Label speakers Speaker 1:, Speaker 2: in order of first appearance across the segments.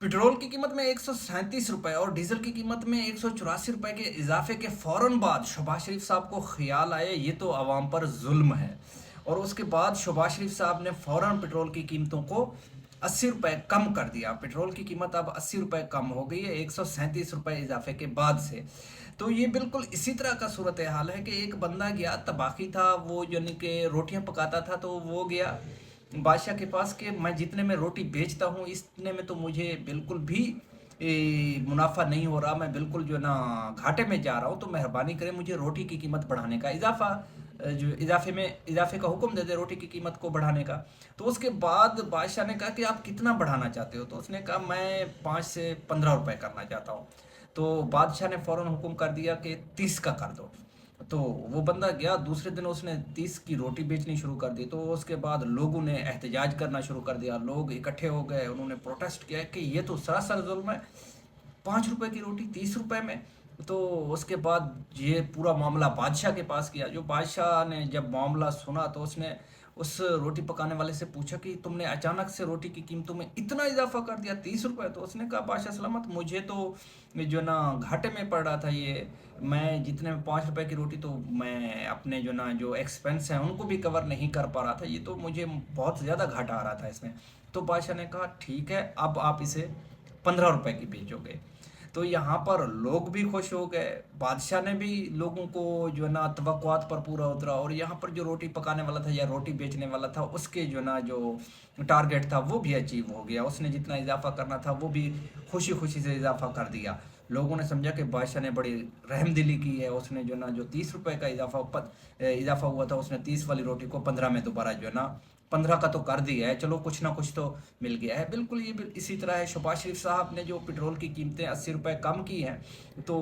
Speaker 1: Petrol की कीमत में 137 रुपए और डीजल की कीमत में 184 रुपए के इजाफे के फौरन बाद शहबाज शरीफ साहब को ख्याल आया ये तो अवाम पर जुल्म है। और उसके बाद शहबाज शरीफ साहब ने फौरन पेट्रोल की कीमतों को 80 रुपए कम कर दिया। पेट्रोल की कीमत अब 80 रुपए कम हो गई है 137 रुपए इजाफे के बाद से। तो ये बिल्कुल इसी तरह का सूरत हाल है कि एक बंदा गया, तबाखी था वो, यानी कि रोटियां पकाता था, तो वो गया बादशाह के पास कि मैं जितने में रोटी बेचता हूँ इतने में तो मुझे बिल्कुल भी मुनाफा नहीं हो रहा, मैं बिल्कुल जो है ना घाटे में जा रहा हूँ, तो मेहरबानी करें मुझे रोटी की कीमत बढ़ाने का जो इजाफे का हुक्म दे दे रोटी की कीमत को बढ़ाने का। तो उसके बाद बादशाह ने कहा कि आप कितना बढ़ाना चाहते हो? तो उसने कहा मैं 5 से 15 रुपए करना चाहता हूँ। तो बादशाह ने फौरन हुक्म कर दिया कि 30 का कर दो। तो वो बंदा गया, दूसरे दिन उसने 30 की रोटी बेचनी शुरू कर दी। तो उसके बाद लोगों ने एहतजाज करना शुरू कर दिया, लोग इकट्ठे हो गए, उन्होंने प्रोटेस्ट किया कि ये तो सरासर जुल्म है, 5 रुपए की रोटी 30 रुपए में। तो उसके बाद ये पूरा मामला बादशाह के पास गया। जो बादशाह ने जब मामला सुना तो उसने उस रोटी पकाने वाले से पूछा कि तुमने अचानक से रोटी की कीमतों में इतना इजाफा कर दिया 30 रुपए। तो उसने कहा बादशाह सलामत, मुझे तो जो ना घाटे में पड़ रहा था ये, मैं जितने में 5 रुपए की रोटी, तो मैं अपने जो ना जो एक्सपेंस हैं उनको भी कवर नहीं कर पा रहा था, ये तो मुझे बहुत ज़्यादा घाटा आ रहा था इसमें। तो बादशाह ने कहा ठीक है, अब आप इसे 15 रुपए की बेचोगे। तो यहाँ पर लोग भी खुश हो गए, बादशाह ने भी लोगों को जो है ना तवक्कुआत पर पूरा उतरा, और यहाँ पर जो रोटी पकाने वाला था या रोटी बेचने वाला था उसके जो ना जो टारगेट था वो भी अचीव हो गया। उसने जितना इजाफा करना था वो भी खुशी खुशी से इजाफा कर दिया। लोगों ने समझा कि बादशाह ने बड़ी रहमदिली की है, उसने जो ना जो 30 रुपए का इजाफा हुआ था, उसने 30 वाली रोटी को 15 में दोबारा जो है ना 15 का तो कर दिया है, चलो कुछ ना कुछ तो मिल गया है। बिल्कुल ये इसी तरह है, शहबाज शरीफ साहब ने जो पेट्रोल की कीमतें 80 रुपए कम की हैं, तो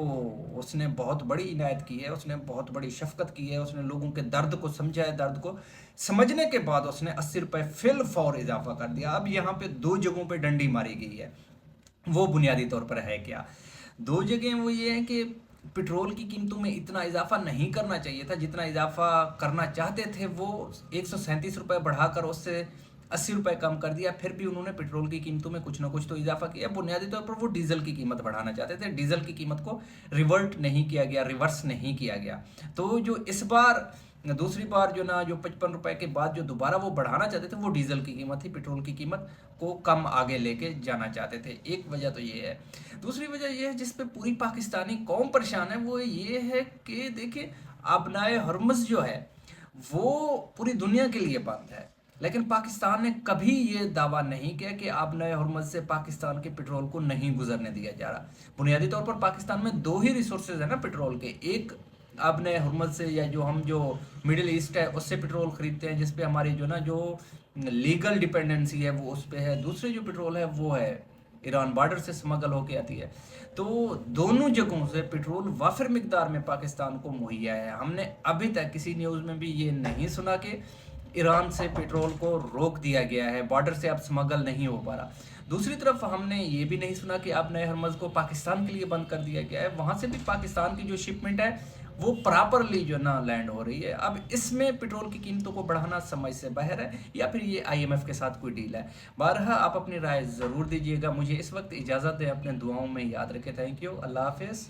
Speaker 1: उसने बहुत बड़ी इनायत की है, उसने बहुत बड़ी शफकत की है, उसने लोगों के दर्द को समझा है, दर्द को समझने के बाद उसने 80 रुपए फिल फौर इजाफा कर दिया। अब यहाँ पे दो जगहों पे डंडी मारी गई है, वो बुनियादी तौर पर है क्या? दो जगह वो ये है कि पेट्रोल की कीमतों में इतना इजाफा नहीं करना चाहिए था, जितना इजाफा करना चाहते थे वो 137 रुपये बढ़ाकर उससे 80 रुपये कम कर दिया। फिर भी उन्होंने पेट्रोल की कीमतों में कुछ ना कुछ तो इजाफा किया। बुनियादी तौर पर वो डीजल की कीमत बढ़ाना चाहते थे, डीजल की कीमत को रिवर्ट नहीं किया गया, रिवर्स नहीं किया गया। तो जो इस बार दूसरी बार जो ना जो 55 रुपए के बाद जो दोबारा वो बढ़ाना चाहते थे वो डीजल की कीमत थी, पेट्रोल की कीमत को कम आगे लेके जाना चाहते थे। एक वजह तो ये है। दूसरी वजह ये है जिस पे पूरी पाकिस्तानी कौम परेशान है, वो ये है कि देखिए, आबनाए हरमज़ जो है वो पूरी दुनिया के लिए बंद है, लेकिन पाकिस्तान ने कभी ये दावा नहीं किया कि आबनाए हरमज़ से पाकिस्तान के पेट्रोल को नहीं गुजरने दिया जा रहा। बुनियादी तौर पर पाकिस्तान में दो ही रिसोर्सेज है ना पेट्रोल के, एक आपने हरमज़ से या जो हम जो मिडिल ईस्ट है उससे पेट्रोल खरीदते हैं, जिसपे हमारी जो ना जो लीगल डिपेंडेंसी है वो उस पे है। दूसरे जो पेट्रोल है वो है ईरान बॉर्डर से स्मगल होके आती है। तो दोनों जगहों से पेट्रोल वाफिर मिकदार में पाकिस्तान को मुहैया है। हमने अभी तक किसी न्यूज़ में भी ये नहीं सुना कि ईरान से पेट्रोल को रोक दिया गया है, बॉर्डर से अब स्मगल नहीं हो पा रहा। दूसरी तरफ हमने ये भी नहीं सुना कि अब नए हरमज़ को पाकिस्तान के लिए बंद कर दिया गया है, वहाँ से भी पाकिस्तान की जो शिपमेंट है वो प्रॉपरली जो ना लैंड हो रही है। अब इसमें पेट्रोल की कीमतों को बढ़ाना समझ से बाहर है, या फिर ये आईएमएफ के साथ कोई डील है। बारहा आप अपनी राय ज़रूर दीजिएगा। मुझे इस वक्त इजाज़त दें, अपने दुआओं में याद रखें। थैंक यू, अल्लाह हाफिज़।